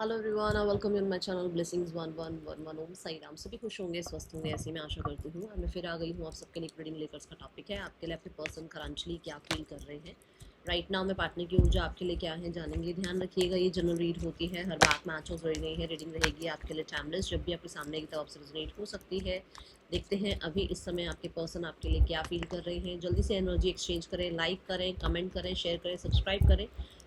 Hello everyone, welcome in my channel blessings 1111। ओम साई राम। सभी खुश होंगे, स्वस्थ होंगे, ऐसी मैं आशा करती हूँ। और मैं फिर आ गई हूँ आप सबके लिए रीडिंग लेकर। का टॉपिक है आपके लिए आपके पर्सन करंटली क्या फील कर रहे हैं राइट नाउ में। पार्टनर की ऊर्जा आपके लिए क्या है जानेंगे। ध्यान रखिएगा, ये जनरल रीड होती है, हर बात मैच हो जरूरी नहीं है। रीडिंग रहेगी आपके लिए टाइमलेस, जब भी आपके सामने की तरफ से रेजोनेट हो सकती है। देखते हैं अभी इस समय आपके पर्सन आपके लिए क्या फील कर रहे हैं। जल्दी से एनर्जी एक्सचेंज करें, लाइक करें, कमेंट करें, शेयर करें, सब्सक्राइब करें,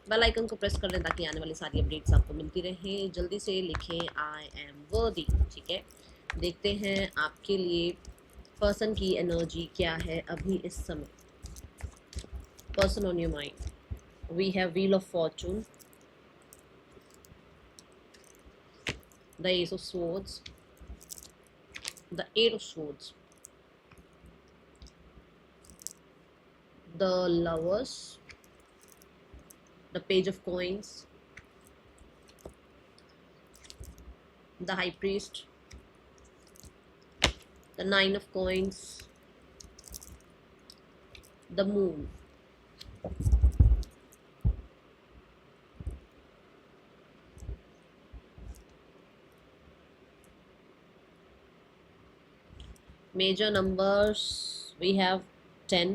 बेल आइकन को प्रेस कर लें ताकि आने वाली सारी अपडेट्स आपको मिलती रहें। जल्दी से लिखें आई एम वर्दी। ठीक है, देखते हैं आपके लिए पर्सन की एनर्जी क्या है अभी इस समय। Person on your mind, we have wheel of fortune, the ace of swords, the eight of swords, the lovers, the page of coins, the high priest, the nine of coins, the moon. Major numbers we have 10,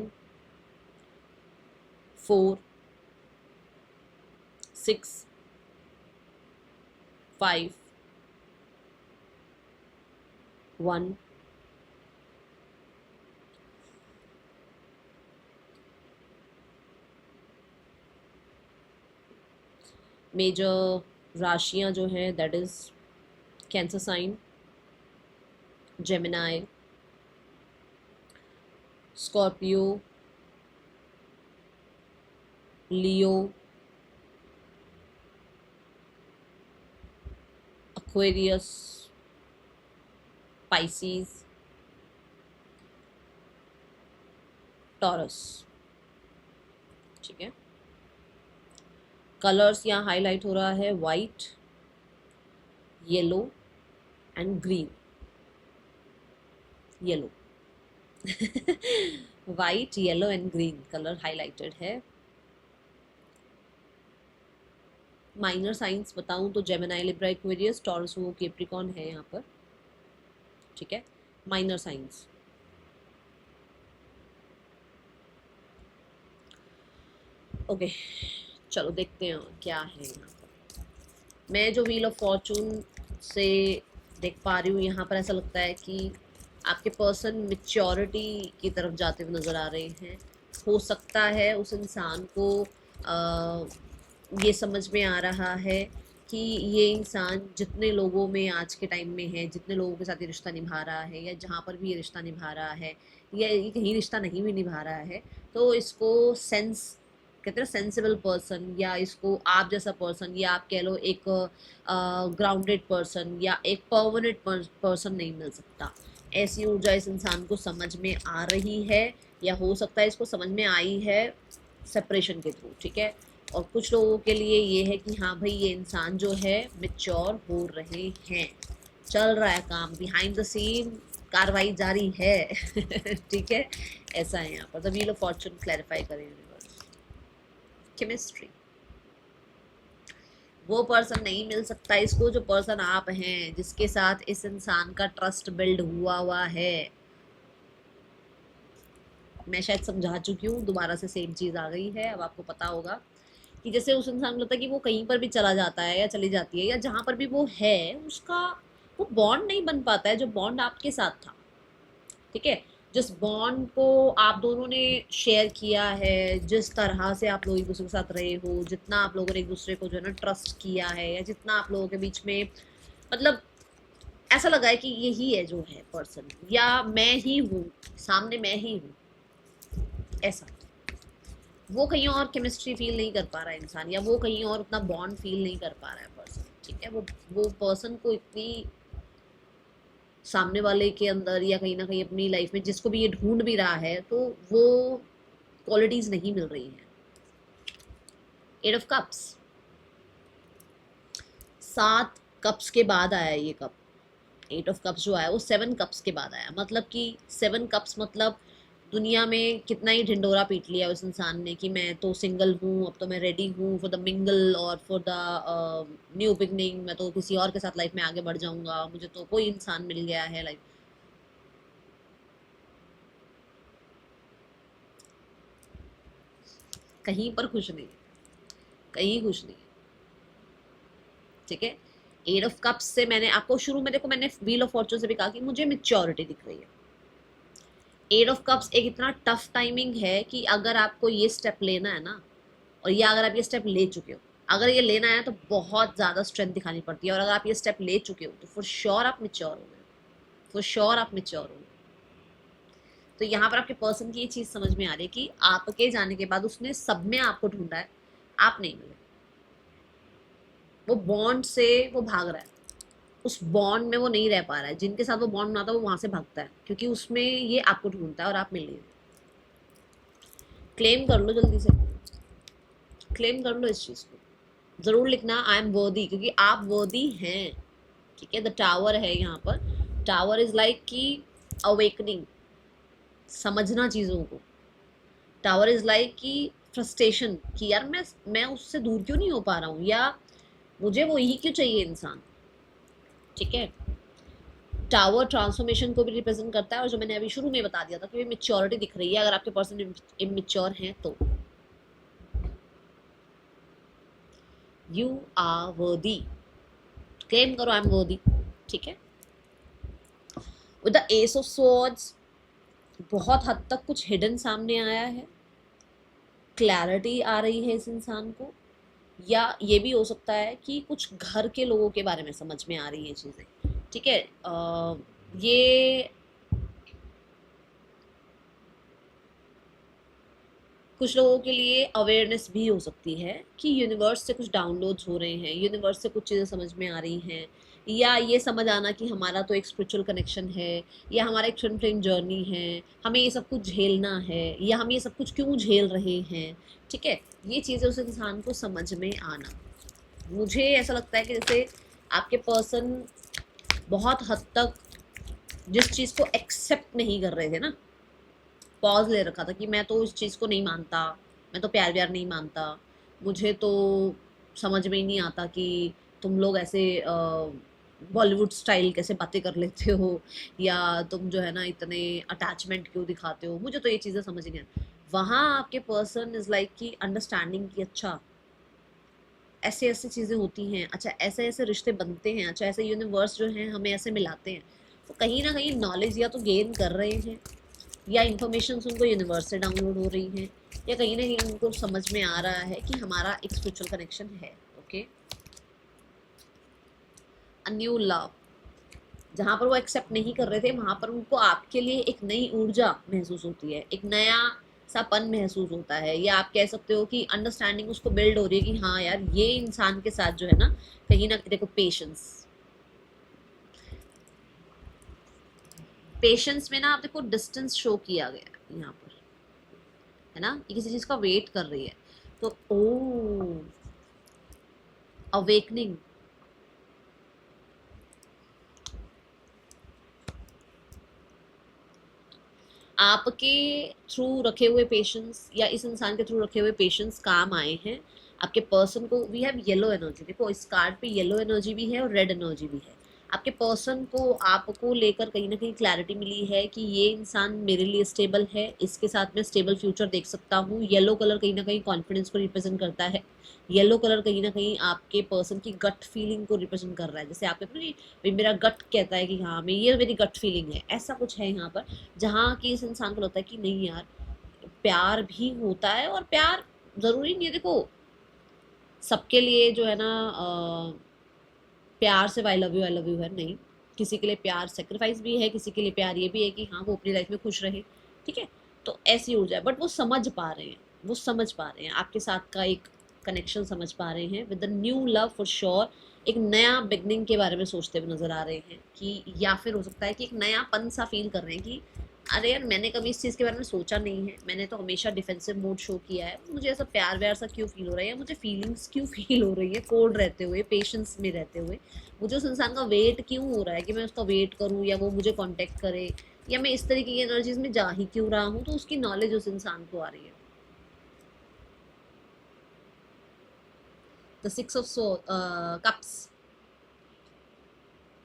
4, 6, 5, 1. Major राशियां जो हैं that is Cancer sign, Gemini, Scorpio, Leo, Aquarius, Pisces, Taurus. ठीक है, colours यहाँ highlight हो रहा है white, yellow and green. Yellow white, yellow and green colour highlighted है। माइनर साइंस बताऊं तो जेमिनाई, लिब्रा, एक्वेरियस, टॉरस, वो कैप्रिकॉर्न है यहाँ पर। ठीक है, माइनर साइंस। ओके, चलो देखते हैं क्या है यहाँ पर। मैं जो व्हील ऑफ फॉर्चून से देख पा रही हूँ यहाँ पर, ऐसा लगता है कि आपके पर्सन मेच्योरिटी की तरफ जाते हुए नज़र आ रहे हैं। हो सकता है उस इंसान को ये समझ में आ रहा है कि ये इंसान जितने लोगों में आज के टाइम में है, जितने लोगों के साथ ये रिश्ता निभा रहा है, या जहाँ पर भी ये रिश्ता निभा रहा है, या ये कहीं रिश्ता नहीं भी निभा रहा है, तो इसको सेंस कहते हैं सेंसिबल पर्सन, या इसको आप जैसा पर्सन, या आप कह लो एक ग्राउंडेड पर्सन, या एक परमानेंट पर्सन नहीं मिल सकता। ऐसी ऊर्जा इस इंसान को समझ में आ रही है, या हो सकता है इसको समझ में आई है सेपरेशन के थ्रू। ठीक है, और कुछ लोगों के लिए ये है कि हाँ भाई, ये इंसान जो है मेच्योर हो रहे हैं, चल रहा है काम बिहाइंड द सीन, कार्रवाई जारी है। ठीक है, ऐसा है यहाँ पर। The wheel of Fortune clarify करें यूनिवर्स। केमिस्ट्री, वो पर्सन नहीं मिल सकता इसको जो पर्सन आप हैं, जिसके साथ इस इंसान का ट्रस्ट बिल्ड हुआ है। मैं शायद समझा चुकी हूँ, दोबारा से सेम चीज़ आ गई है। अब आपको पता होगा कि जैसे उस इंसान को लगता है कि वो कहीं पर भी चला जाता है या चली जाती है, या जहाँ पर भी वो है उसका वो बॉन्ड नहीं बन पाता है जो बॉन्ड आपके साथ था। ठीक है, जिस बॉन्ड को आप दोनों ने शेयर किया है, जिस तरह से आप लोग एक दूसरे के साथ रहे हो, जितना आप लोगों ने एक दूसरे को जो है ना ट्रस्ट किया है, या जितना आप लोगों के बीच में मतलब ऐसा लगा है कि यही है जो है पर्सन, या मैं ही हूँ, सामने मैं ही हूँ, ऐसा। वो कहीं और केमिस्ट्री फील नहीं कर पा रहा है इंसान, या वो कहीं और उतना बॉन्ड फील नहीं कर पा रहा है पर्सन। ठीक है, वो पर्सन को इतनी सामने वाले के अंदर, या कहीं ना कहीं अपनी लाइफ में जिसको भी ये ढूंढ भी रहा है, तो वो क्वालिटीज नहीं मिल रही हैं। एट ऑफ कप्स, 7 कप्स के बाद आया ये कप। एट ऑफ कप्स जो आया वो 7 कप्स के बाद आया, मतलब कि 7 कप्स मतलब दुनिया में कितना ही ढिंडोरा पीट लिया उस इंसान ने कि मैं तो सिंगल हूँ, अब तो मैं रेडी हूँ फॉर द मिंगल और फॉर द न्यू बिगनिंग, मैं तो किसी और के साथ लाइफ में आगे बढ़ जाऊंगा, मुझे तो कोई इंसान मिल गया है लाइफ। कहीं पर खुश नहीं है, कहीं खुश नहीं है। ठीक है, एट ऑफ कप्स से मैंने आपको शुरू में देखो, मैंने व्हील ऑफ फॉर्चून से भी कहा कि मुझे मेच्योरिटी दिख रही है। एट ऑफ कप्स एक इतना टफ टाइमिंग है कि अगर आपको ये स्टेप लेना है ना, और ये अगर आप ये स्टेप ले चुके हो, अगर ये लेना है तो बहुत ज़्यादा स्ट्रेंथ दिखानी पड़ती है, और अगर आप ये स्टेप ले चुके हो तो फॉर श्योर आप मेच्योर हो गए, फॉर श्योर आप मेच्योर हो गए। तो यहाँ पर आपके पर्सन की ये चीज़ समझ में आ रही है कि आपके जाने के बाद उसने सब में आपको ढूंढा है, आप नहीं मिले। वो बॉन्ड से वो भाग रहा है, उस बॉन्ड में वो नहीं रह पा रहा है, जिनके साथ वो बॉन्ड बनाता है वो वहां से भागता है, क्योंकि उसमें ये आपको ढूंढता है और आप मिल रही। क्लेम कर लो जल्दी से, क्लेम कर लो इस चीज को, जरूर लिखना आई एम वर्दी, क्योंकि आप वर्दी हैं। ठीक है, द टावर है यहाँ पर। टावर इज लाइक की अवेकनिंग, समझना चीजों को। टावर इज लाइक की फ्रस्ट्रेशन, कि यार मैं उससे दूर क्यों नहीं हो पा रहा हूँ, या मुझे वो ही क्यों चाहिए इंसान। ठीक है, टावर ट्रांसफॉर्मेशन को भी रिप्रेजेंट करता है, और जो मैंने अभी शुरू में बता दिया था कि मेच्योरिटी दिख रही है अगर आपके पर्सन इमेच्योर हैं तो। यू आर वर्दी, क्लेम करो आई एम वर्दी। ठीक है, with the ace of swords बहुत हद तक कुछ हिडन सामने आया है, क्लैरिटी आ रही है इस इंसान को, या ये भी हो सकता है कि कुछ घर के लोगों के बारे में समझ में आ रही है चीज़ें। ठीक है, ये कुछ लोगों के लिए अवेयरनेस भी हो सकती है कि यूनिवर्स से कुछ डाउनलोड्स हो रहे हैं, यूनिवर्स से कुछ चीज़ें समझ में आ रही हैं, या ये समझ आना कि हमारा तो एक स्पिरिचुअल कनेक्शन है, या हमारा एक ट्विन फ्लेम जर्नी है, हमें ये सब कुछ झेलना है, या हम ये सब कुछ क्यों झेल रहे हैं। ठीक है, ये चीज़ें उस इंसान को समझ में आना। मुझे ऐसा लगता है कि जैसे आपके पर्सन बहुत हद तक जिस चीज़ को एक्सेप्ट नहीं कर रहे थे ना, पॉज ले रखा था कि मैं तो इस चीज़ को नहीं मानता, मैं तो प्यार व्यार नहीं मानता, मुझे तो समझ में ही नहीं आता कि तुम लोग ऐसे बॉलीवुड स्टाइल कैसे बातें कर लेते हो, या तुम जो है ना इतने अटैचमेंट क्यों दिखाते हो, मुझे तो ये चीज़ें समझ ही नहीं आती। वहाँ आपके पर्सन इज़ लाइक की अंडरस्टैंडिंग की, अच्छा ऐसे ऐसे चीज़ें होती हैं, अच्छा ऐसे ऐसे रिश्ते बनते हैं, अच्छा ऐसे यूनिवर्स जो हैं हमें ऐसे मिलाते हैं। तो कहीं ना कहीं नॉलेज या तो गेन कर रहे हैं, या इन्फॉर्मेशन उनको यूनिवर्स से डाउनलोड हो रही हैं, या कहीं ना कहीं उनको समझ में आ रहा है कि हमारा एक स्पिरिचुअल कनेक्शन है। ओके, अ न्यू लव, जहाँ पर वो एक्सेप्ट नहीं कर रहे थे वहाँ पर उनको आपके लिए एक नई ऊर्जा महसूस होती है, एक नया सापन महसूस होता है, या आप कह सकते हो कि अंडरस्टैंडिंग उसको बिल्ड हो रही है कि हाँ यार ये इंसान के साथ जो है ना कहीं ना देखो पेशेंस, पेशेंस में ना आप देखो डिस्टेंस शो किया गया है यहाँ पर, है ना, ये किसी चीज का वेट कर रही है। तो ओ अवेकनिंग, आपके थ्रू रखे हुए पेशेंस या इस इंसान के थ्रू रखे हुए पेशेंस काम आए हैं आपके पर्सन को। वी हैव येलो एनर्जी, देखो इस कार्ड पे येलो एनर्जी भी है और रेड एनर्जी भी है। आपके पर्सन को आपको लेकर कहीं ना कहीं क्लैरिटी मिली है कि ये इंसान मेरे लिए स्टेबल है, इसके साथ मैं स्टेबल फ्यूचर देख सकता हूँ। येलो कलर कहीं ना कहीं कॉन्फिडेंस को रिप्रेजेंट करता है, येलो कलर कहीं ना कहीं आपके पर्सन की गट फीलिंग को रिप्रेजेंट कर रहा है। जैसे आपके भाई मेरा गट कहता है कि हाँ मैं ये मेरी गट फीलिंग है, ऐसा कुछ है यहाँ पर, जहाँ की इस इंसान को लगता है कि नहीं यार प्यार भी होता है, और प्यार जरूरी नहीं है देखो सबके लिए जो है ना प्यार से आई लव यू है, नहीं, किसी के लिए प्यार सेक्रीफाइस भी है, किसी के लिए प्यार ये भी है कि हाँ वो अपनी लाइफ में खुश रहे। ठीक है, तो ऐसी ऊर्जा है, बट वो समझ पा रहे हैं, वो समझ पा रहे हैं आपके साथ का एक कनेक्शन समझ पा रहे हैं with the new love for sure. एक नया बिगनिंग के बारे में सोचते हुए नजर आ रहे हैं कि, या फिर हो सकता है कि एक नया पन सा फील कर रहे हैं कि अरे यार, मैंने कभी इस चीज़ के बारे में सोचा नहीं है। मैंने तो हमेशा डिफेंसिव मोड शो किया है। मुझे ऐसा प्यार व्यार सा क्यों फील हो रहा है, या मुझे फीलिंग्स क्यों फील हो रही है कोल्ड रहते हुए, पेशेंस में रहते हुए। मुझे उस इंसान का वेट क्यों हो रहा है कि मैं उसका वेट करूँ या वो मुझे कांटेक्ट करे, या मैं इस तरीके की एनर्जीज में जा ही क्यों रहा हूँ। तो उसकी नॉलेज उस इंसान को आ रही है। द सिक्स ऑफ कप्स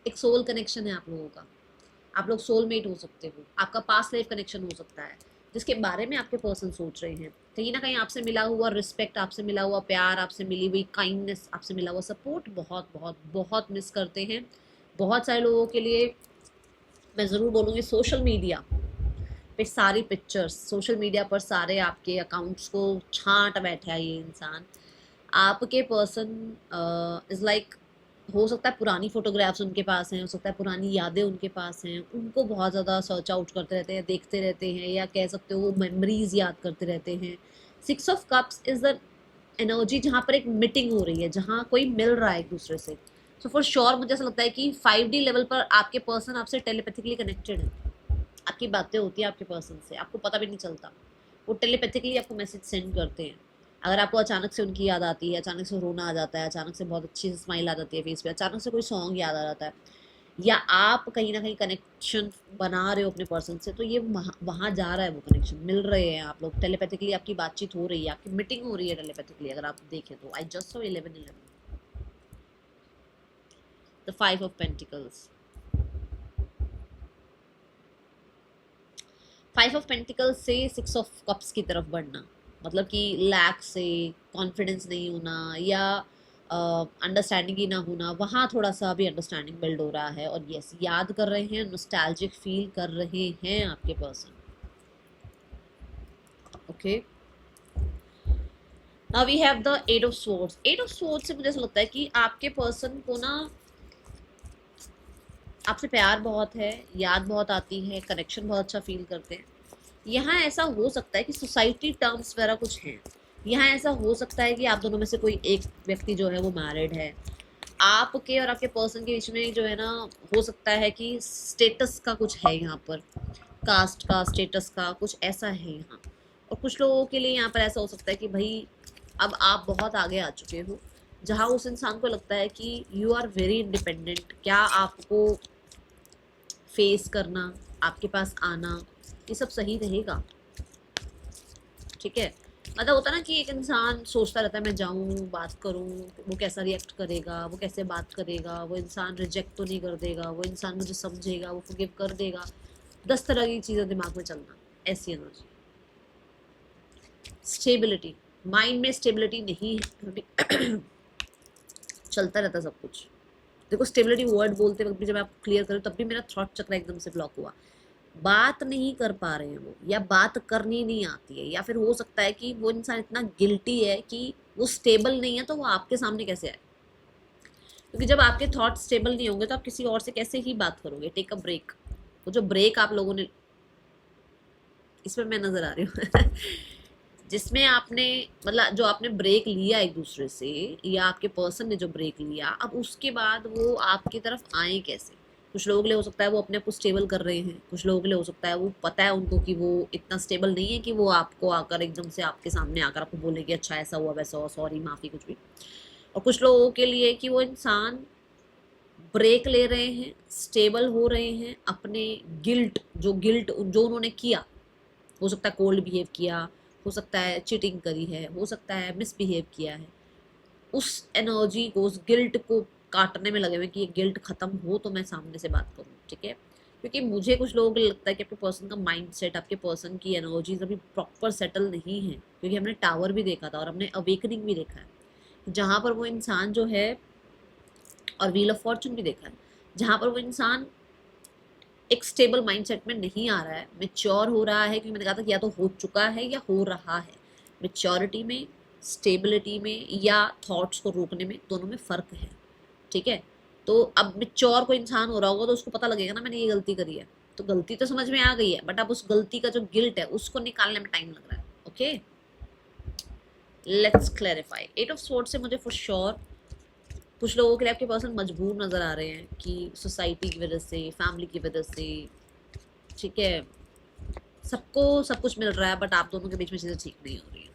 एक सोल कनेक्शन है आप लोगों का। आप लोग सोलमेट हो सकते हो। आपका पास्ट लाइफ कनेक्शन हो सकता है, जिसके बारे में आपके पर्सन सोच रहे हैं। कहीं ना कहीं आपसे मिला हुआ रिस्पेक्ट, आपसे मिला हुआ प्यार, आपसे मिली हुई काइंडनेस, आपसे मिला हुआ सपोर्ट बहुत बहुत बहुत मिस करते हैं। बहुत सारे लोगों के लिए मैं ज़रूर बोलूँगी, सोशल मीडिया पे सारी पिक्चर्स, सोशल मीडिया पर सारे आपके अकाउंट्स को छांट बैठा है ये इंसान। आपके पर्सन इज़ लाइक, हो सकता है पुरानी फोटोग्राफ्स उनके पास हैं, हो सकता है पुरानी यादें उनके पास हैं, उनको बहुत ज़्यादा सर्च आउट करते रहते हैं, देखते रहते हैं, या कह सकते हो वो मेमोरीज याद करते रहते हैं। Six of cups is the energy जहाँ पर एक मीटिंग हो रही है, जहाँ कोई मिल रहा है एक दूसरे से। सो फॉर श्योर मुझे ऐसा लगता है कि 5D लेवल पर आपके पर्सन आपसे टेलीपैथिकली कनेक्टेड है। आपकी बातें होती है आपके पर्सन से, आपको पता भी नहीं चलता। वो टेलीपैथिकली आपको मैसेज सेंड करते हैं। अगर आपको अचानक से उनकी याद आती है, अचानक से रोना आ जाता है, अचानक से बहुत अच्छी से स्माइल आ जाती है फेस पे, अचानक से कोई सॉन्ग याद आ जाता है, या आप कहीं ना कहीं कनेक्शन बना रहे हो अपने पर्सन से, तो ये वहाँ जा रहा है, वो कनेक्शन मिल रहे हैं आप लोग टेलीपैथिकली, आपकी बातचीत हो रही है, आपकी मीटिंग हो रही है टेलीपैथिकली। अगर आप देखें तो I just saw 11 the 5 of pentacles. 5 of pentacles से 6 ऑफ कप्स की तरफ बढ़ना, मतलब कि लैक से कॉन्फिडेंस नहीं होना, या अंडरस्टैंडिंग ही ना होना, वहाँ थोड़ा सा भी अंडरस्टैंडिंग बिल्ड हो रहा है। और यस, याद कर रहे हैं, नॉस्टैल्जिक फील कर रहे हैं आपके person. Okay, now we have the 8 of swords. 8 of swords से मुझे ऐसा लगता है कि आपके पर्सन को ना आपसे प्यार बहुत है, याद बहुत आती है, कनेक्शन बहुत अच्छा फील करते हैं। यहाँ ऐसा हो सकता है कि सोसाइटी टर्म्स वगैरह कुछ हैं। यहाँ ऐसा हो सकता है कि आप दोनों में से कोई एक व्यक्ति जो है वो मैरिड है। आपके और आपके पर्सन के बीच में जो है ना, हो सकता है कि स्टेटस का कुछ है यहाँ पर, कास्ट का, स्टेटस का कुछ ऐसा है यहाँ। और कुछ लोगों के लिए यहाँ पर ऐसा हो सकता है कि भाई अब आप बहुत आगे आ चुके हो, जहाँ उस इंसान को लगता है कि यू आर वेरी इंडिपेंडेंट। क्या आपको फेस करना, आपके पास आना, ये सब सही रहेगा? ठीक है, मतलब होता ना कि एक इंसान सोचता रहता है मैं जाऊँ, बात करूँ, वो कैसा रिएक्ट करेगा, वो कैसे बात करेगा, वो इंसान रिजेक्ट तो नहीं कर देगा, वो इंसान मुझे समझेगा, वो फॉरगिव कर देगा। 10 तरह की चीज़ें दिमाग में चलना, ऐसी एनर्जी। स्टेबिलिटी, माइंड में स्टेबिलिटी नहीं है, चलता रहता सब कुछ। देखो, स्टेबिलिटी वर्ड बोलते वक्त भी जब आप क्लियर करो, तब भी मेरा थॉट चक्र एकदम से ब्लॉक हुआ। बात नहीं कर पा रहे हैं वो, या बात करनी नहीं आती है, या फिर हो सकता है कि वो इंसान इतना गिल्टी है कि वो स्टेबल नहीं है, तो वो आपके सामने कैसे आए? क्योंकि जब आपके थॉट स्टेबल नहीं होंगे तो आप किसी और से कैसे ही बात करोगे? Take a break. वो जो ब्रेक आप लोगों ने, इसमें मैं नजर आ रही हूँ जिसमें आपने, मतलब जो आपने ब्रेक लिया एक दूसरे से, या आपके पर्सन ने जो ब्रेक लिया, अब उसके बाद वो आपकी तरफ आए कैसे? कुछ लोगों के लिए हो सकता है वो अपने आप को स्टेबल कर रहे हैं, कुछ लोगों के लिए हो सकता है वो पता है उनको कि वो इतना स्टेबल नहीं है कि वो आपको आकर एकदम से आपके सामने आकर आपको बोले कि अच्छा ऐसा हुआ वैसा हुआ, सॉरी, माफ़ी, कुछ भी। और कुछ लोगों के लिए कि वो इंसान ब्रेक ले रहे हैं, स्टेबल हो रहे हैं अपने गिल्ट जो उन्होंने किया, हो सकता है कोल्ड बिहेव किया, हो सकता है चीटिंग करी है, हो सकता है मिसबिहेव किया है, उस एनर्जी को, उस गिल्ट को काटने में लगे हुए कि ये गिल्ट खत्म हो तो मैं सामने से बात करूँ। ठीक है, क्योंकि मुझे कुछ लोगों को लगता है कि आपके पर्सन का माइंड सेट, आपके पर्सन की एनर्जीज अभी प्रॉपर सेटल नहीं है। क्योंकि हमने टावर भी देखा था और हमने अवेकनिंग भी देखा है, जहाँ पर वो इंसान जो है, और व्हील ऑफ फॉर्चून भी देखा है, जहाँ पर वो इंसान एक स्टेबल माइंडसेट में नहीं आ रहा है, मेच्योर हो रहा है। क्योंकि मैंने कहा था कि या तो हो चुका है या हो रहा है। मेच्योरिटी में, स्टेबिलिटी में, या थॉट्स को रोकने में, दोनों में फ़र्क है। ठीक है, तो अब मेच्योर कोई इंसान हो रहा होगा तो उसको पता लगेगा ना मैंने ये गलती करी है, तो गलती तो समझ में आ गई है, बट अब उस गलती का जो गिल्ट है उसको निकालने में टाइम लग रहा है। Okay, let's clarify. 8 of swords से मुझे फॉर श्योर कुछ लोगों के लिए आपके पर्सन मजबूर नज़र आ रहे हैं कि सोसाइटी की वजह से, फैमिली की वजह से, ठीक है, सबको सब कुछ मिल रहा है, बट आप दोनों के बीच में चीजें ठीक नहीं हो रही है।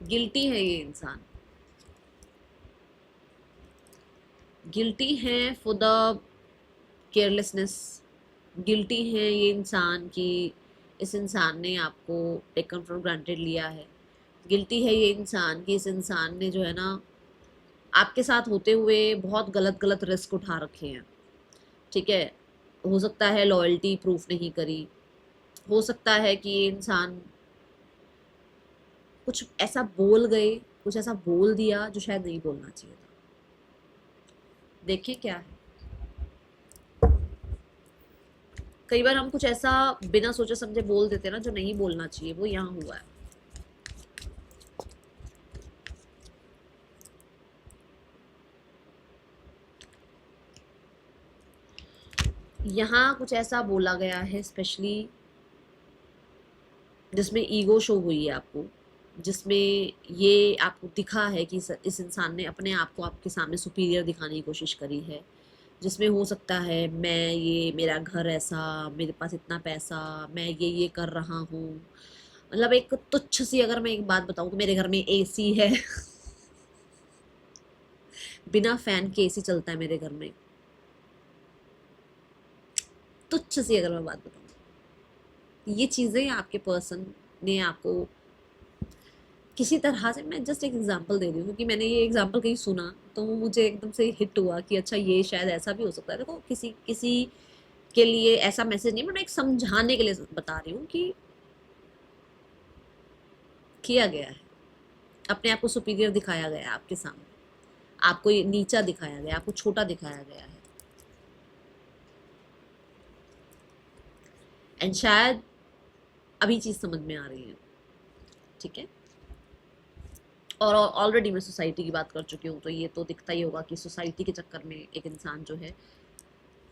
गिल्टी है ये इंसान, गिल्टी है फॉर द केयरलेसनेस। गिल्टी है ये इंसान कि इस इंसान ने आपको टेकन फॉर ग्रांटेड लिया है। गिल्टी है ये इंसान कि इस इंसान ने जो है ना आपके साथ होते हुए बहुत गलत गलत रिस्क उठा रखे हैं। ठीक है, हो सकता है लॉयल्टी प्रूफ नहीं करी, हो सकता है कि ये इंसान कुछ ऐसा बोल गए, कुछ ऐसा बोल दिया जो शायद नहीं बोलना चाहिए था। देखिए क्या है, कई बार हम कुछ ऐसा बिना सोचे समझे बोल देते हैं ना जो नहीं बोलना चाहिए, वो यहाँ हुआ है। यहाँ कुछ ऐसा बोला गया है स्पेशली जिसमें ईगो शो हुई है आपको, जिसमें ये आपको दिखा है कि इस इंसान ने अपने आप को आपके सामने सुपीरियर दिखाने की कोशिश करी है, जिसमें हो सकता है मैं ये, मेरा घर ऐसा, मेरे पास इतना पैसा, मैं ये कर रहा हूँ। मतलब एक तुच्छ सी अगर मैं एक बात बताऊँ तो मेरे घर में एसी है बिना फैन के एसी चलता है मेरे घर में। तुच्छ सी अगर मैं बात बताऊँ, ये चीज़ें आपके पर्सन ने आपको किसी तरह से, मैं जस्ट एक एग्जांपल दे रही हूँ क्योंकि मैंने ये एग्जांपल कहीं सुना तो वो मुझे एकदम से हिट हुआ कि अच्छा ये शायद ऐसा भी हो सकता है। देखो किसी किसी के लिए ऐसा मैसेज नहीं, मैं एक समझाने के लिए बता रही हूँ कि किया गया है, अपने आप को सुपीरियर दिखाया गया है आपके सामने, आपको ये नीचा दिखाया गया, आपको छोटा दिखाया गया है। एंड शायद अभी चीज समझ में आ रही है। ठीक है, और ऑलरेडी मैं सोसाइटी की बात कर चुकी हूँ तो ये तो दिखता ही होगा कि सोसाइटी के चक्कर में एक इंसान जो है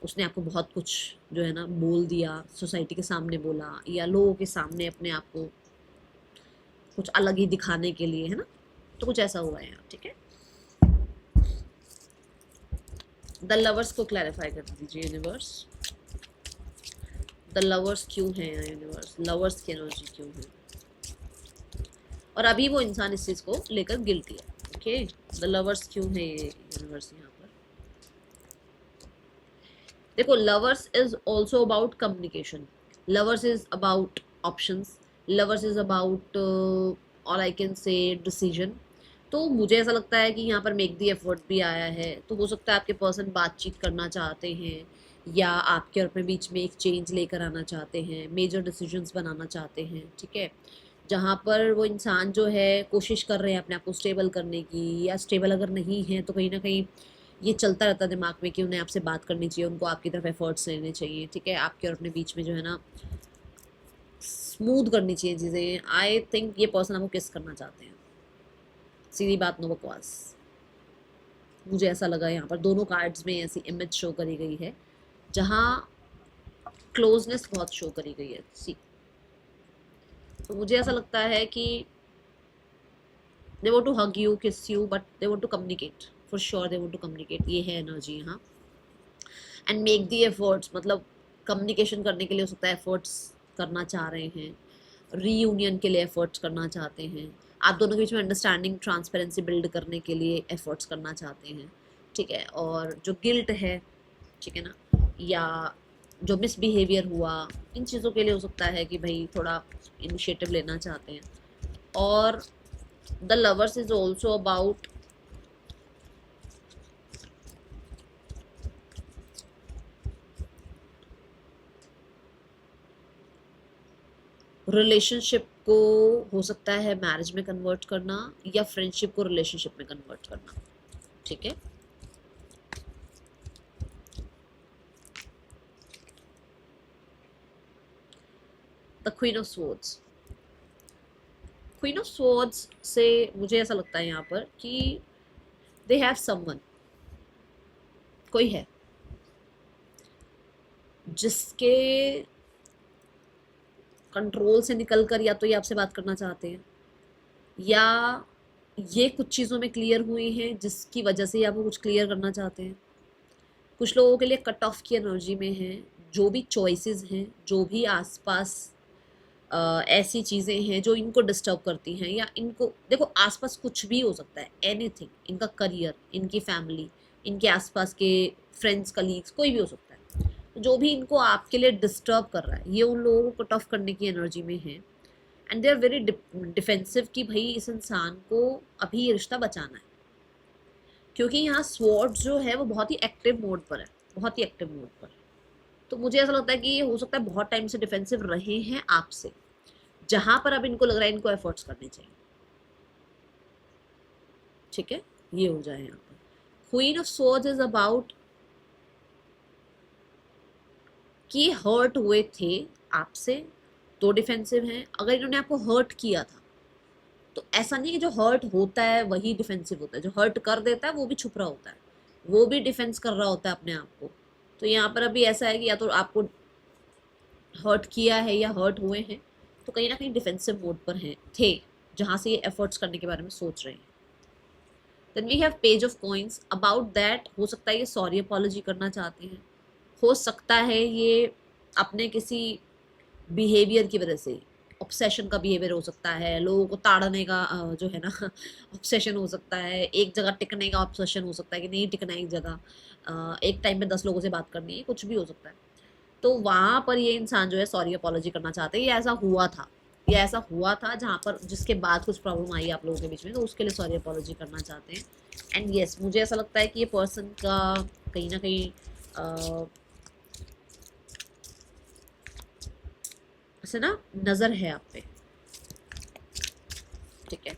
उसने आपको बहुत कुछ जो है ना बोल दिया, सोसाइटी के सामने बोला या लोगों के सामने अपने आप को कुछ अलग ही दिखाने के लिए, है ना, तो कुछ ऐसा हुआ है यहाँ। ठीक है, द लवर्स को क्लैरिफाई कर दीजिए यूनिवर्स। द लवर्स क्यों है यहाँ यूनिवर्स, लवर्स की एनर्जी क्यों है, और अभी वो इंसान इस चीज को लेकर गिल्टी है। ओके, द लवर्स क्यों है ये यूनिवर्स यहाँ पर। देखो, lovers is also about communication, lovers is about options, lovers is about all I can say decision. तो मुझे ऐसा लगता है कि यहाँ पर मेक दी एफर्ट भी आया है, तो हो सकता है आपके पर्सन बातचीत करना चाहते हैं या आपके और अपने बीच में एक चेंज लेकर आना चाहते हैं, मेजर डिसीजंस बनाना चाहते हैं। ठीक है, जहाँ पर वो इंसान जो है कोशिश कर रहे हैं अपने आप को स्टेबल करने की, या स्टेबल अगर नहीं है तो कहीं ना कहीं ये चलता रहता है दिमाग में कि उन्हें आपसे बात करनी चाहिए, उनको आपकी तरफ एफर्ट्स लेने चाहिए। ठीक है, आपके और अपने बीच में जो है ना स्मूथ करनी चाहिए चीज़ें। आई थिंक ये पर्सन आपको किस करना चाहते हैं, सीधी बात, नो बकवास। मुझे ऐसा लगा यहाँ पर दोनों कार्ड्स में ऐसी इमेज शो करी गई है जहाँ क्लोजनेस बहुत शो करी गई है। सी, तो मुझे ऐसा लगता है कि they want to hug you, kiss you, but they want to communicate, for sure they want to communicate. ये है एनर्जी यहाँ। एंड मेक दी एफर्ट्स, मतलब कम्युनिकेशन करने के लिए हो सकता है एफर्ट्स करना चाह रहे हैं, रीयूनियन के लिए एफर्ट्स करना चाहते हैं, आप दोनों के बीच में अंडरस्टैंडिंग ट्रांसपेरेंसी बिल्ड करने के लिए एफर्ट्स करना चाहते हैं। ठीक है, और जो गिल्ट है, ठीक है ना, या जो मिसबिहेवियर हुआ, इन चीज़ों के लिए हो सकता है कि भाई थोड़ा इनिशिएटिव लेना चाहते हैं। और the lovers is also about relationship को, हो सकता है मैरिज में कन्वर्ट करना या फ्रेंडशिप को रिलेशनशिप में कन्वर्ट करना। ठीक है, the queen of swords, queen of swords से मुझे ऐसा लगता है यहाँ पर कि दे हैव समवन, कोई है जिसके कंट्रोल से निकलकर या तो ये आपसे बात करना चाहते हैं, या ये कुछ चीज़ों में क्लियर हुए हैं जिसकी वजह से ये आपको कुछ क्लियर करना चाहते हैं। कुछ लोगों के लिए कट ऑफ की एनर्जी में है। जो भी चॉइसेस हैं, जो भी आसपास ऐसी चीज़ें हैं जो इनको डिस्टर्ब करती हैं, या इनको देखो आसपास कुछ भी हो सकता है, एनीथिंग, इनका करियर, इनकी फैमिली, इनके आसपास के फ्रेंड्स, कलीग्स, कोई भी हो सकता है। तो जो भी इनको आपके लिए डिस्टर्ब कर रहा है, ये उन लोगों को कट ऑफ करने की एनर्जी में है। And they are very defensive कि भाई इस इंसान को अभी ये रिश्ता बचाना है, क्योंकि यहाँ स्वॉर्ड जो है वो बहुत ही एक्टिव मोड पर है, बहुत ही एक्टिव मोड पर। तो मुझे ऐसा लगता है कि ये हो सकता है बहुत टाइम से डिफेंसिव रहे हैं आपसे, जहां पर अब इनको लग रहा है इनको एफर्ट्स करने चाहिए। ठीक है, ये हो जाए यहाँ पर। Queen of swords is about कि हर्ट हुए थे आपसे, तो डिफेंसिव हैं। अगर इन्होंने आपको हर्ट किया था तो ऐसा नहीं कि जो हर्ट होता है वही डिफेंसिव होता है, जो हर्ट कर देता है वो भी छुप रहा होता है, वो भी डिफेंस कर रहा होता है अपने आप को। तो यहाँ पर अभी ऐसा है कि या तो आपको हर्ट किया है या हर्ट हुए हैं, तो कहीं ना कहीं डिफेंसिव मोड पर हैं थे, जहाँ से ये एफर्ट्स करने के बारे में सोच रहे हैं। Then we have page of coins. About that हो सकता है ये सॉरी अपॉलॉजी करना चाहते हैं, हो सकता है ये अपने किसी बिहेवियर की वजह से, ऑब्सेशन का बिहेवियर हो सकता है, लोगों को ताड़ने का जो है ना ऑब्सेशन हो सकता है, एक जगह टिकने का ऑब्सेशन हो सकता है कि नहीं टिकना एक जगह, एक टाइम में 10 लोगों से बात करनी है, कुछ भी हो सकता है। तो वहाँ पर ये इंसान जो है सॉरी अपॉलॉजी करना चाहते हैं। ये ऐसा हुआ था, ये ऐसा हुआ था जहाँ पर जिसके बाद कुछ प्रॉब्लम आई आप लोगों के बीच में, तो उसके लिए सॉरी अपॉलॉजी करना चाहते हैं। एंड येस, मुझे ऐसा लगता है कि ये पर्सन का कहीं ना कहीं ऐसे ना नज़र है आप पे। ठीक है,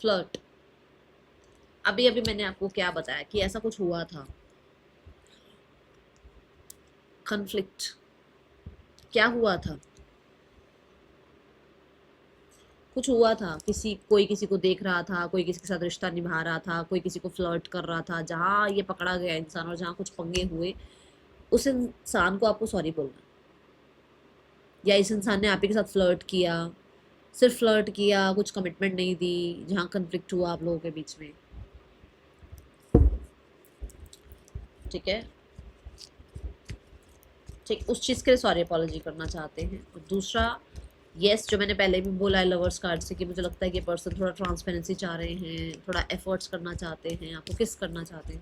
फ्लर्ट। अभी अभी मैंने आपको क्या बताया कि ऐसा कुछ हुआ था, कन्फ्लिक्ट। क्या हुआ था? कुछ हुआ था, कोई किसी को देख रहा था, कोई किसी के साथ रिश्ता निभा रहा था, कोई किसी को फ्लर्ट कर रहा था, जहाँ ये पकड़ा गया इंसान और जहाँ कुछ पंगे हुए, उस इंसान को आपको सॉरी बोलना। या इस इंसान ने आप ही के साथ फ्लर्ट किया, सिर्फ फ्लर्ट किया, कुछ कमिटमेंट नहीं दी, जहाँ कन्फ्लिक्ट हुआ आप लोगों के बीच में। ठीक है, ठीक, उस चीज़ के लिए सॉरी अपॉलॉजी करना चाहते हैं। और दूसरा, येस, जो मैंने पहले भी बोला है लवर्स कार्ड से, कि मुझे लगता है कि पर्सन थोड़ा ट्रांसपेरेंसी चाह रहे हैं, थोड़ा एफर्ट्स करना चाहते हैं, आपको किस करना चाहते हैं।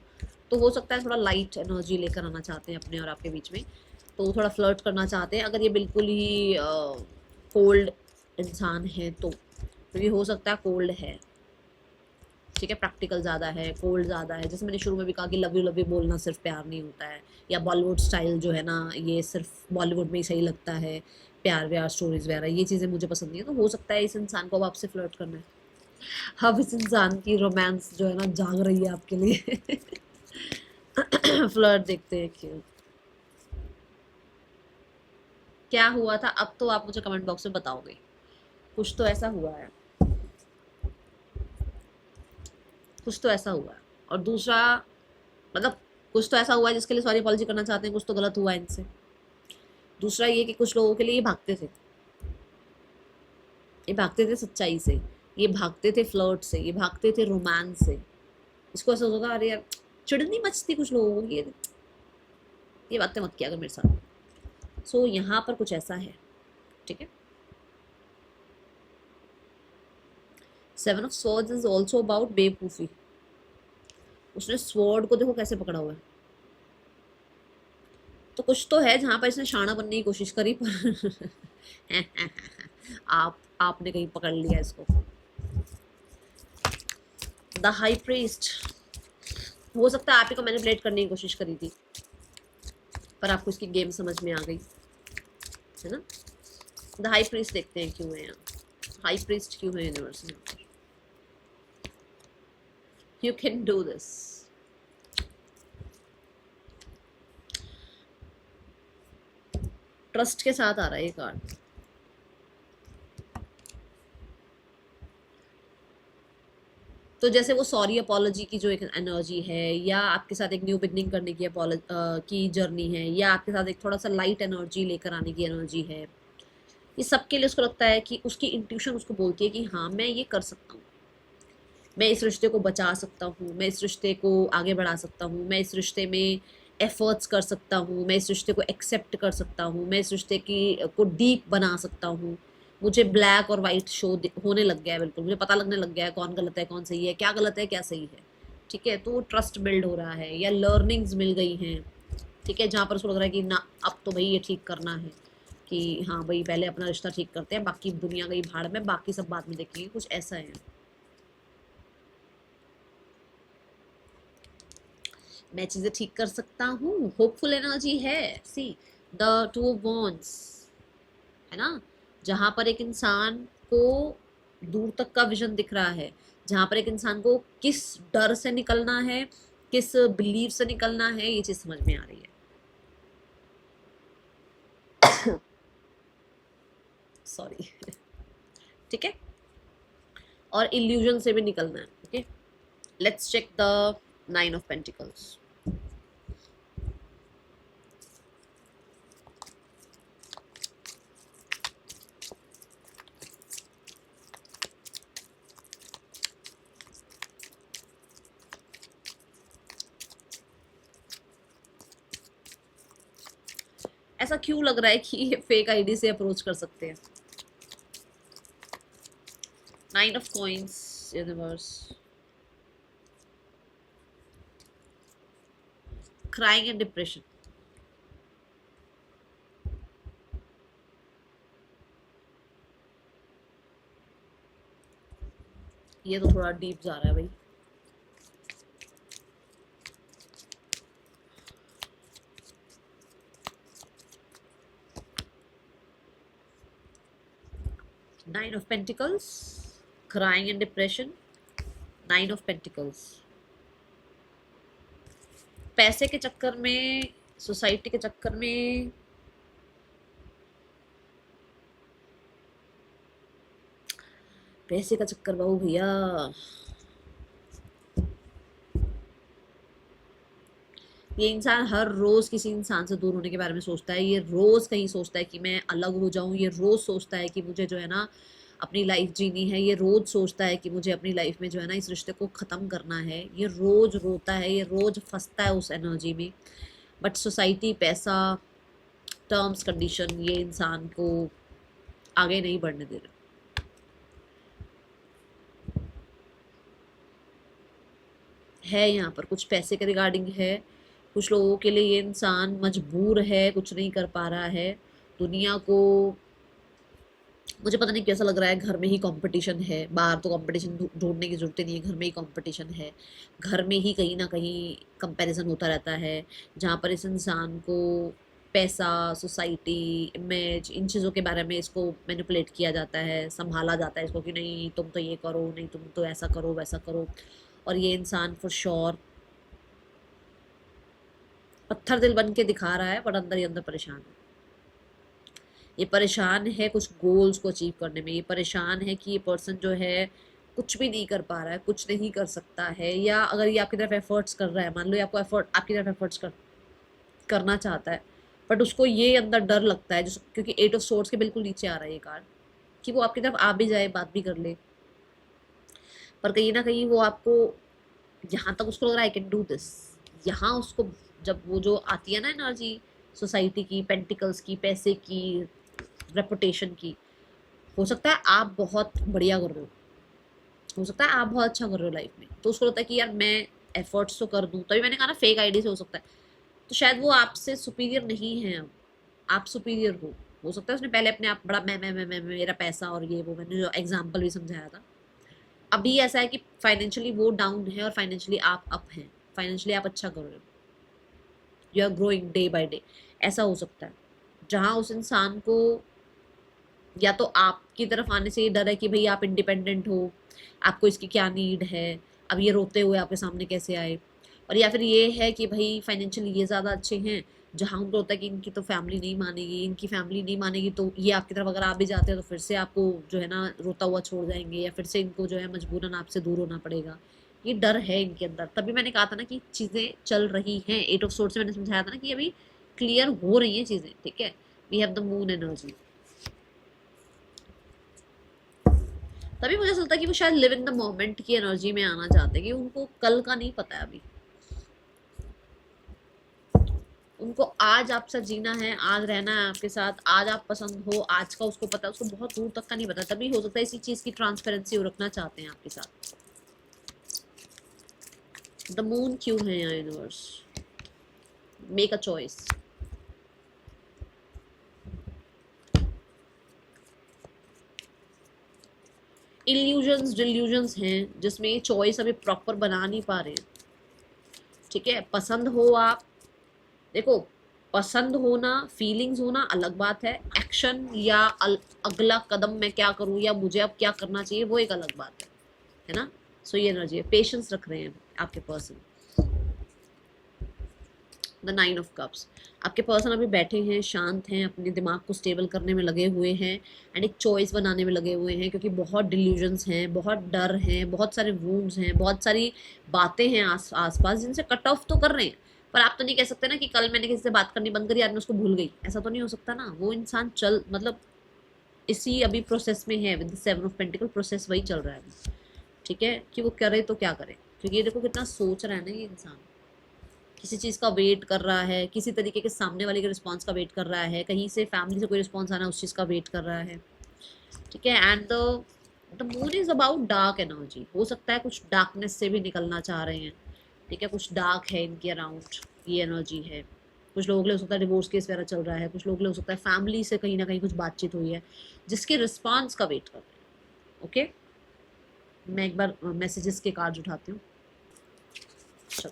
तो हो सकता है थोड़ा लाइट एनर्जी लेकर आना चाहते हैं अपने और आपके बीच में, तो थोड़ा फ्लर्ट करना चाहते हैं। अगर ये बिल्कुल ही कोल्ड इंसान है तो ये हो सकता है कोल्ड है। ठीक है, प्रैक्टिकल ज़्यादा है, कोल्ड ज़्यादा है। जैसे मैंने शुरू में भी कहा कि लव यू बोलना सिर्फ प्यार नहीं होता है, या बॉलीवुड स्टाइल जो है ना, ये सिर्फ बॉलीवुड में ही सही लगता है, प्यार व्यार स्टोरीज वगैरह, ये चीज़ें मुझे पसंद नहीं है। तो हो सकता है इस इंसान को अब आपसे फ्लर्ट करना है, अब इस इंसान की रोमांस जो है ना जाग रही है आपके लिए। फ्लर्ट देखते हैं क्यों, क्या हुआ था। अब तो आप मुझे कमेंट बॉक्स में बताओगे, कुछ तो ऐसा हुआ है, कुछ तो ऐसा हुआ है। और दूसरा, मतलब कुछ तो ऐसा हुआ है जिसके लिए सॉरी अपॉलॉजी करना चाहते हैं, कुछ तो गलत हुआ है इनसे। दूसरा ये कि कुछ लोगों के लिए ये भागते थे, ये भागते थे सच्चाई से, ये भागते थे फ्लर्ट से, ये भागते थे रोमांस से। इसको ऐसा होगा, अरे यार चिढ़नी मचती कुछ लोगों की, ये बातें मत किया अगर मेरे साथ। सो यहाँ पर कुछ ऐसा है। ठीक है, 7 of swords is also about बेवकूफ़ी। उसने स्वॉर्ड को देखो कैसे पकड़ा हुआ है, तो कुछ तो है जहाँ पर इसने शाना बनने की कोशिश करी, पर आपने कहीं पकड़ लिया इसको। द हाई प्रीस्ट, हो सकता है आप ही को मैनिपुलेट करने की कोशिश करी थी, पर आपको इसकी गेम समझ में आ गई है ना। द हाई प्रीस्ट देखते हैं क्यों है यहाँ, हाई प्रीस्ट क्यों है यूनिवर्स में। You can do this. Trust के साथ आ रहा है ये कार्ड। तो जैसे वो सॉरी अपॉलॉजी की जो एक एनर्जी है, या आपके साथ एक न्यू बिगनिंग करने की जर्नी है, या आपके साथ एक थोड़ा सा लाइट एनर्जी लेकर आने की एनर्जी है, ये सब के लिए उसको लगता है कि उसकी इंट्यूशन उसको बोलती है कि हाँ मैं ये कर सकता हूँ। मैं इस रिश्ते को बचा सकता हूँ, मैं इस रिश्ते को आगे बढ़ा सकता हूँ, मैं इस रिश्ते में एफर्ट्स कर सकता हूँ, मैं इस रिश्ते को एक्सेप्ट कर सकता हूँ, मैं इस रिश्ते की को डीप बना सकता हूँ। मुझे ब्लैक और वाइट शो होने लग गया है, बिल्कुल मुझे पता लगने लग गया है कौन गलत है कौन सही है, क्या गलत है क्या सही है। ठीक है, तो वो ट्रस्ट बिल्ड हो रहा है या लर्निंग्स मिल गई हैं। ठीक है, जहाँ पर उसको लग रहा है कि ना अब तो भाई ये ठीक करना है, कि हाँ भाई पहले अपना रिश्ता ठीक करते हैं, बाकी दुनिया गई भाड़ में, बाकी सब बाद में देखेंगे, कुछ ऐसा है। मैं चीजें ठीक कर सकता हूँ, होपफुल एनर्जी है। See the two of wands, है ना, जहां पर एक इंसान को दूर तक का विजन दिख रहा है, जहां पर एक इंसान को किस डर से निकलना है, किस बिलीव से निकलना है, ये चीज समझ में आ रही है। सॉरी। ठीक है, और इल्यूजन से भी निकलना है। Okay, let's check the 9 of pentacles. ऐसा क्यों लग रहा है कि ये फेक आईडी से अप्रोच कर सकते हैं? 9 of coins, universe, crying and depression. ये तो थोड़ा डीप जा रहा है भाई। Nine of Pentacles, crying and depression, 9 of Pentacles। पैसे के चक्कर में, सोसाइटी के चक्कर में, पैसे का चक्कर बाबू भैया। ये इंसान हर रोज किसी इंसान से दूर होने के बारे में सोचता है, ये रोज कहीं सोचता है कि मैं अलग हो जाऊं, ये रोज सोचता है कि मुझे जो है ना अपनी लाइफ जीनी है, ये रोज सोचता है कि मुझे अपनी लाइफ में जो है ना इस रिश्ते को ख़त्म करना है, ये रोज रोता है, ये रोज फंसता है उस एनर्जी में। बट सोसाइटी, पैसा, टर्म्स, कंडीशन ये इंसान को आगे नहीं बढ़ने दे रहे। है यहाँ पर कुछ पैसे के रिगार्डिंग है, कुछ लोगों के लिए ये इंसान मजबूर है, कुछ नहीं कर पा रहा है दुनिया को। मुझे पता नहीं कैसा लग रहा है, घर में ही कंपटीशन है, बाहर तो कंपटीशन ढूंढने की जरूरत नहीं है, घर में ही कंपटीशन है, घर में ही कहीं ना कहीं कंपैरिजन होता रहता है, जहाँ पर इस इंसान को पैसा, सोसाइटी, इमेज, इन चीज़ों के बारे में इसको मैनिपुलेट किया जाता है, संभाला जाता है इसको कि नहीं तुम तो ये करो, नहीं तुम तो ऐसा करो वैसा करो। और ये इंसान फॉर श्योर पत्थर दिल बन के दिखा रहा है, बट अंदर ही अंदर परेशान है। ये परेशान है कुछ गोल्स को अचीव करने में, ये परेशान है कि ये पर्सन जो है कुछ भी नहीं कर पा रहा है, कुछ नहीं कर सकता है, या अगर ये आपकी तरफ एफर्ट्स कर रहा है, मान लो ये आपको एफर्ट आपकी तरफ एफर्ट्स करना चाहता है, बट उसको ये अंदर डर लगता है, क्योंकि 8 ऑफ सोर्ड्स के बिल्कुल नीचे आ रहा है ये कार्ड, कि वो आपकी तरफ आ भी जाए, बात भी कर ले, पर कहीं ना कहीं वो आपको, यहाँ तक उसको लग रहा है आई कैन डू दिस, यहाँ उसको जब वो जो आती है ना एनर्जी सोसाइटी की, पेंटिकल्स की, पैसे की, रेपुटेशन की, हो सकता है आप बहुत बढ़िया कर रहे हो सकता है आप बहुत अच्छा कर रहे हो लाइफ में, तो उसको लगता है कि यार मैं एफर्ट्स तो कर दूं, तभी मैंने कहा ना फेक आईडी से हो सकता है, तो शायद वो आपसे सुपीरियर नहीं है, अब आप सुपीरियर हो सकता है उसने पहले अपने आप बड़ा मैं मेरा पैसा और ये वो, मैंने जो एग्जाम्पल भी समझाया था। अभी ऐसा है कि फाइनेंशियली वो डाउन है और फाइनेंशियली आप अप हैं, फाइनेंशियली आप अच्छा कर रहे हो, you are growing day by day, ऐसा हो सकता है, जहाँ उस इंसान को या तो आपकी तरफ आने से ये डर है कि भाई आप इंडिपेंडेंट हो, आपको इसकी क्या नीड है, अब ये रोते हुए आपके सामने कैसे आए, और या फिर ये है कि भाई फाइनेंशियली ये ज़्यादा अच्छे हैं, जहाँ उनको होता है कि इनकी तो फैमिली नहीं मानेगी, इनकी फैमिली नहीं मानेगी, तो ये आपकी तरफ अगर आ भी जाते हैं तो फिर से आपको जो है ना रोता हुआ छोड़ जाएंगे, या फिर से इनको जो है मजबूरन आपसे दूर होना पड़ेगा, ये डर है इनके अंदर। तभी मैंने कहा था ना कि चीज़ें चल रही हैं, 8 ऑफ सोर्ड्स से मैंने समझाया था ना कि अभी क्लियर हो रही हैं चीज़ें। ठीक है, we have the moon energy, तभी मुझे चलता है कि वो शायद लिव इन द मोमेंट की एनर्जी में आना चाहते हैं, कि उनको कल का नहीं पता है अभी, उनको आज आपसे जीना है, आज रहना है आपके साथ, आज आप पसंद हो, आज का उसको पता है, उसको बहुत दूर तक का नहीं पता। तभी हो सकता है इसी चीज की ट्रांसपेरेंसी वो रखना चाहते हैं आपके साथ। द मून क्यों है यहाँ universe? Make a choice. Illusions delusions हैं जिसमें ये चॉइस अभी प्रॉपर बना नहीं पा रहे हैं, ठीक है। पसंद हो आप, देखो पसंद होना, फीलिंग्स होना अलग बात है, एक्शन या अगला कदम मैं क्या करूं या मुझे अब क्या करना चाहिए वो एक अलग बात है ना। सो ये एनर्जी है, पेशेंस रख रहे हैं आपके पर्सन। द 9 ऑफ कप्स, आपके पर्सन अभी बैठे हैं, शांत हैं, अपने दिमाग को स्टेबल करने में लगे हुए हैं एंड एक चॉइस बनाने में लगे हुए हैं, क्योंकि बहुत डिल्यूजन्स हैं, बहुत डर हैं, बहुत सारे वूंड्स हैं, बहुत सारी बातें हैं आसपास जिनसे कट ऑफ तो कर रहे हैं। पर आप तो नहीं कह सकते ना कि कल मैंने किसी से बात करनी बंद करी, आज मैं उसको भूल गई, ऐसा तो नहीं हो सकता ना। वो इंसान मतलब इसी अभी प्रोसेस में है, विद 7 ऑफ पेंटिकल, प्रोसेस वही चल रहा है, ठीक है, कि वो करे तो क्या करे। क्योंकि ये देखो कितना सोच रहा है ना ये इंसान, किसी चीज़ का वेट कर रहा है, किसी तरीके के सामने वाले के रिस्पॉन्स का वेट कर रहा है, कहीं से फैमिली से कोई रिस्पॉन्स आना उस चीज़ का वेट कर रहा है, ठीक है। And the moon is about dark energy, हो सकता है कुछ डार्कनेस से भी निकलना चाह रहे हैं, ठीक है, कुछ डार्क है इनके अराउंड, ये एनर्जी है। कुछ लोगों के लिए हो सकता है डिवोर्स केस वगैरह चल रहा है, कुछ लोगों के लिए हो सकता है फैमिली से कहीं ना कहीं कुछ बातचीत हुई है जिसके रिस्पॉन्स का वेट कर रहे हैं। ओके, मैं एक बार मैसेजेस के कार्ड उठाती हूँ, चलो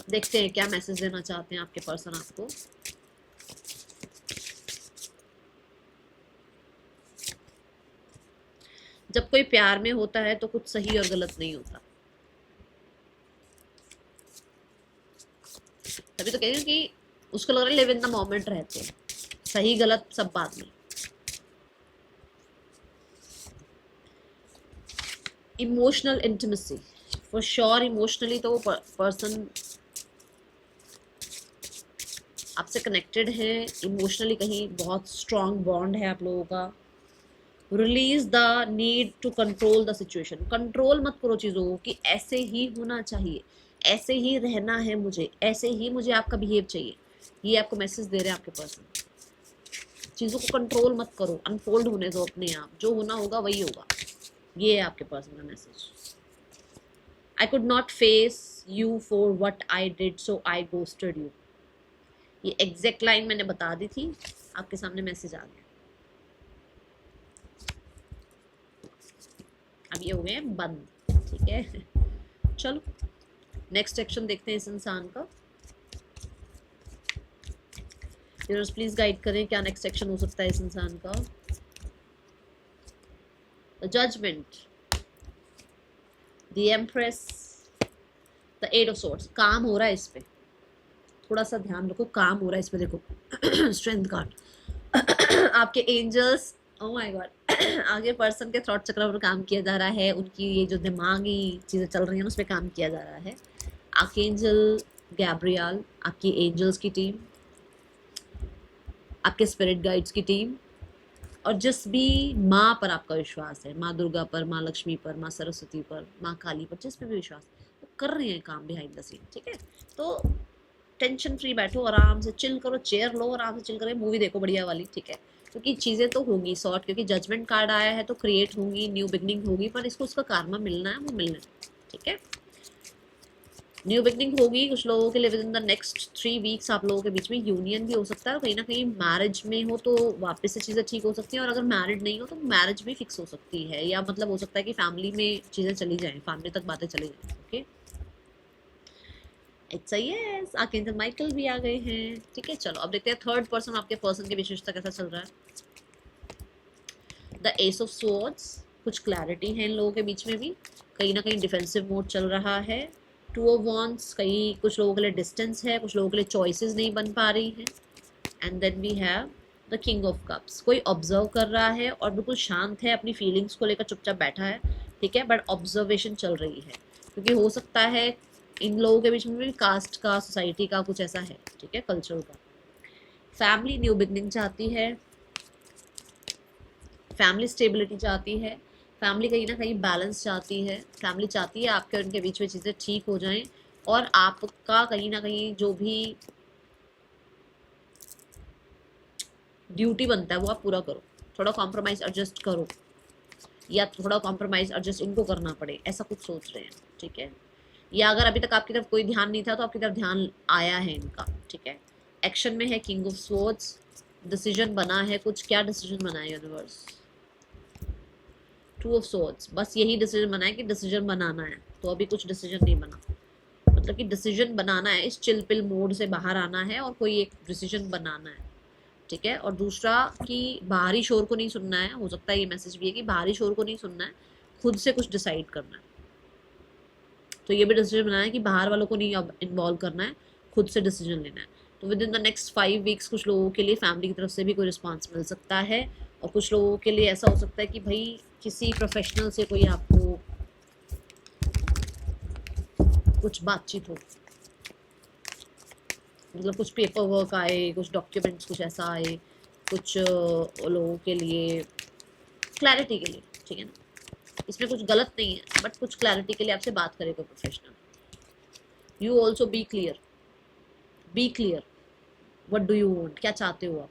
देखते हैं क्या मैसेज देना चाहते हैं आपके पर्सन आपको। जब कोई प्यार में होता है तो कुछ सही और गलत नहीं होता, तभी तो कह रही हूँ कि उसको लग रहा है लिव इन द मोमेंट रहते हैं, सही गलत सब बाद में। Emotional intimacy, for sure emotionally तो वो पर्सन आपसे कनेक्टेड है, इमोशनली कहीं बहुत स्ट्रॉन्ग बॉन्ड है आप लोगों का। Release the need to control the situation, control मत करो चीज़ों को कि ऐसे ही होना चाहिए, ऐसे ही रहना है मुझे, ऐसे ही मुझे आपका बिहेव चाहिए। ये आपको मैसेज दे रहे हैं आपके पर्सन। चीज़ों को कंट्रोल मत करो, अनफोल्ड होने दो अपने आप, जो होना होगा वही होगा। ये है आपके पर्सन का message. I could not face you for what I did so I ghosted you, ये एग्जैक्ट लाइन मैंने बता दी थी, आपके सामने मैसेज आ गया। अब ये हो गए बंद, ठीक है। चलो नेक्स्ट सेक्शन देखते हैं इस इंसान का। प्लीज गाइड करें क्या नेक्स्ट सेक्शन हो सकता है इस इंसान का। Judgement, the empress, the 8 of swords, काम हो रहा है इस पे, थोड़ा सा ध्यान रखो, काम हो रहा है इस पे। देखो स्ट्रेंथ कार्ड, आपके एंजल्स, ओह माय गॉड, आगे पर्सन के थॉट चक्र पर काम किया जा रहा है, उनकी ये जो दिमागी चीज़ें चल रही हैं उस पर काम किया जा रहा है। आर्कएंजल गैब्रियल, आपकी एंजल्स की टीम, आपके स्पिरिट गाइड्स की टीम, और जिस भी माँ पर आपका विश्वास है, माँ दुर्गा पर, माँ लक्ष्मी पर, माँ सरस्वती पर, माँ काली पर, जिस पे भी विश्वास है, वो कर रहे हैं काम बिहाइंड द सीन, ठीक है। तो टेंशन फ्री बैठो, आराम से चिल करो, चेयर लो, आराम से चिल करो, मूवी देखो बढ़िया वाली, ठीक है। क्योंकि चीज़ें तो होंगी सॉर्ट, क्योंकि जजमेंट कार्ड आया है तो क्रिएट होंगी, न्यू बिगनिंग होगी, पर इसको उसका कार्मा मिलना है, वो मिलना है, ठीक है। न्यू बिगनिंग होगी कुछ लोगों के लिए with in the next 3 weeks, आप लोगों के बीच में यूनियन भी हो सकता है, और कहीं ना कहीं मैरिज में हो तो वापस से चीज़ें ठीक हो सकती हैं, और अगर मैरिड नहीं हो तो मैरिज भी फिक्स हो सकती है, या मतलब हो सकता है कि फैमिली में चीज़ें चली जाएं, फैमिली तक बातें चली जाएं, okay. It's yes, archangel Michael भी आ गए हैं, ठीक है। चलो अब देखते हैं थर्ड पर्सन, आपके पर्सन की विशेषता कैसा चल रहा है। द एस ऑफ स्वॉर्ड्स, कुछ क्लैरिटी है इन लोगों के बीच में भी, कहीं ना कहीं डिफेंसिव मोड चल रहा है। 2 ऑफ वॉन्ड्स, कहीं कुछ लोगों के लिए डिस्टेंस है, कुछ लोगों के लिए चॉइसेस नहीं बन पा रही हैं। And then we have the king of cups, कोई ऑब्जर्व कर रहा है और बिल्कुल शांत है, अपनी फीलिंग्स को लेकर चुपचाप बैठा है, ठीक है, बट ऑब्जर्वेशन चल रही है, क्योंकि हो सकता है इन लोगों के बीच में भी कास्ट का, सोसाइटी का कुछ ऐसा है, ठीक है, कल्चर का। फैमिली न्यू बिगनिंग चाहती है, फैमिली स्टेबिलिटी चाहती है, फैमिली कहीं ना कहीं बैलेंस चाहती है, फैमिली चाहती है आपके और उनके बीच में चीज़ें ठीक हो जाएं, और आपका कहीं ना कहीं जो भी ड्यूटी बनता है वो आप पूरा करो। थोड़ा कॉम्प्रोमाइज़ एडजस्ट करो, या थोड़ा कॉम्प्रोमाइज़ एडजस्ट इनको करना पड़े, ऐसा कुछ सोच रहे हैं, ठीक है। या अगर अभी तक आपकी तरफ कोई ध्यान नहीं था तो आपकी तरफ ध्यान आया है इनका, ठीक है। एक्शन में है किंग ऑफ स्वॉर्ड्स, डिसीजन बना है कुछ, क्या डिसीजन बना है यूनिवर्स? टू ऑफ स्वॉर्ड्स, बस यही डिसीजन बना है कि डिसीजन बनाना है, तो अभी कुछ डिसीजन नहीं बना, मतलब कि डिसीजन बनाना है, इस चिल पिल मोड से बाहर आना है और कोई एक डिसीजन बनाना है, ठीक है। और दूसरा कि बाहरी शोर को नहीं सुनना है, हो सकता है ये मैसेज भी है कि बाहरी शोर को नहीं सुनना है, खुद से कुछ डिसाइड करना है। तो ये भी डिसीजन बनाना है कि बाहर वालों को नहीं अब इन्वॉल्व करना है, खुद से डिसीजन लेना है। तो with in the next 5 weeks कुछ लोगों के लिए फैमिली की तरफ से भी कोई रिस्पॉन्स मिल सकता है, और कुछ लोगों के लिए ऐसा हो सकता है कि भाई किसी प्रोफेशनल से कोई आपको कुछ बातचीत हो, मतलब कुछ पेपर वर्क आए, कुछ डॉक्यूमेंट्स कुछ ऐसा आए, कुछ लोगों के लिए क्लैरिटी के लिए, ठीक है ना। इसमें कुछ गलत नहीं है, बट कुछ क्लैरिटी के लिए आपसे बात करे कोई professional. You also be clear, be clear, what do you want, क्या चाहते हो आप,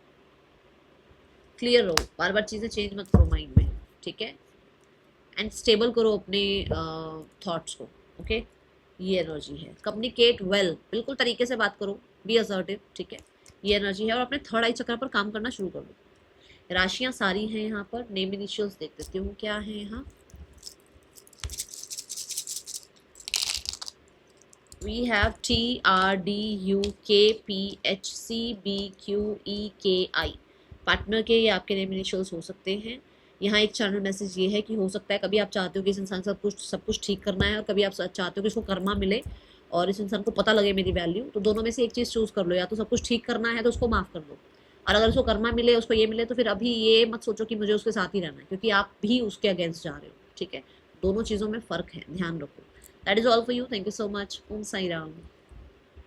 क्लियर रहो, बार बार चीज़ें चेंज मत करो माइंड में, ठीक है। एंड स्टेबल करो अपने थॉट्स को, ओके। ये एनर्जी है, कम्युनिकेट वेल, बिल्कुल तरीके से बात करो, बी असर्टिव, ठीक है। ये एनर्जी है, और अपने थर्ड आई चक्र पर काम करना शुरू कर दो। राशियां सारी हैं यहाँ पर, नेम इनिशियल्स देख देती हूँ क्या है यहाँ। वी हैव TRDUKPHCBQEKI, पार्टनर के ये आपके नेम इनिशियल्स हो सकते हैं। यहाँ एक चैनल मैसेज ये है कि हो सकता है कभी आप चाहते हो कि इस इंसान से सब कुछ ठीक करना है, और कभी आप चाहते हो कि इसको कर्मा मिले और इस इंसान को पता लगे मेरी वैल्यू, तो दोनों में से एक चीज़ चूज कर लो, या तो सब कुछ ठीक करना है तो उसको माफ़ कर दो, और अगर उसको कर्मा मिले, उसको ये मिले, तो फिर अभी ये मत सोचो कि मुझे उसके साथ ही रहना है, क्योंकि आप भी उसके अगेंस्ट जा रहे हो, ठीक है। दोनों चीज़ों में फ़र्क है, ध्यान रखो। That is all for you, thank you so much, Om Sai Ram.